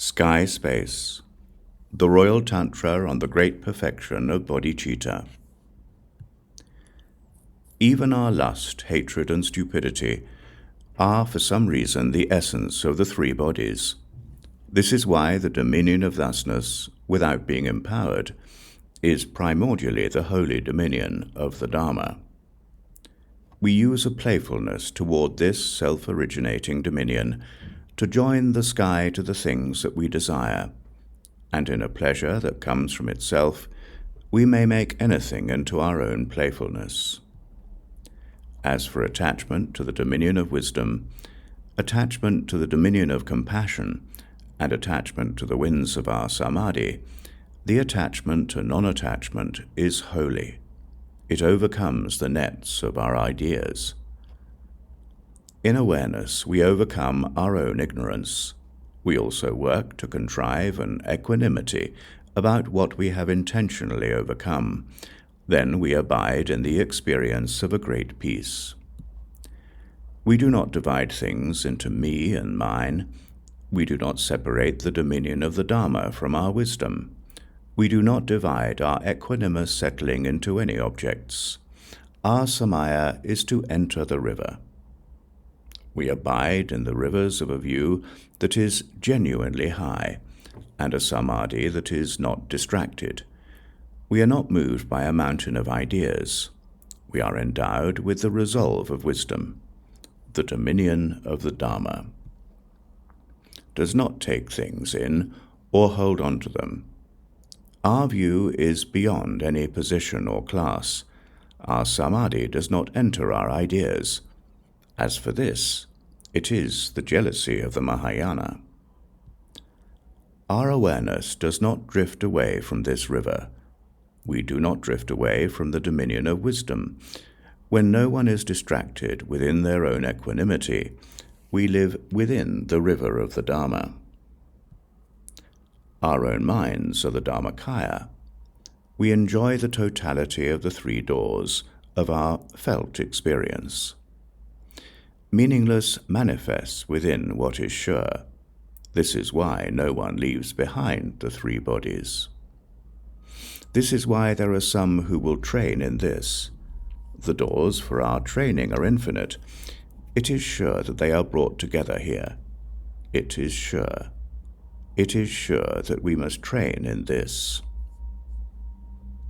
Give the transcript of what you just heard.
Sky Space, the Royal Tantra on the Great Perfection of Bodhicitta. Even our lust, hatred, and stupidity are, for some reason, the essence of the three bodies. This is why the dominion of thusness, without being empowered, is primordially the holy dominion of the Dharma. We use a playfulness toward this self-originating dominion to join the sky to the things that we desire, and in a pleasure that comes from itself, we may make anything into our own playfulness. As for attachment to the dominion of wisdom, attachment to the dominion of compassion, and attachment to the winds of our samadhi, the attachment to non-attachment is holy. It overcomes the nets of our ideas. In awareness, we overcome our own ignorance. We also work to contrive an equanimity about what we have intentionally overcome. Then we abide in the experience of a great peace. We do not divide things into me and mine. We do not separate the dominion of the Dharma from our wisdom. We do not divide our equanimous settling into any objects. Our samaya is to enter the river. We abide in the rivers of a view that is genuinely high, and a samadhi that is not distracted. We are not moved by a mountain of ideas. We are endowed with the resolve of wisdom. The dominion of the Dharma does not take things in or hold on to them. Our view is beyond any position or class. Our samadhi does not enter our ideas. As for this, it is the jealousy of the Mahayana. Our awareness does not drift away from this river. We do not drift away from the dominion of wisdom. When no one is distracted within their own equanimity, we live within the river of the Dharma. Our own minds are the Dharmakāya. We enjoy the totality of the three doors of our felt experience. Meaningless manifests within what is sure. This is why no one leaves behind the three bodies. This is why there are some who will train in this. The doors for our training are infinite. It is sure that they are brought together here. It is sure. It is sure that we must train in this.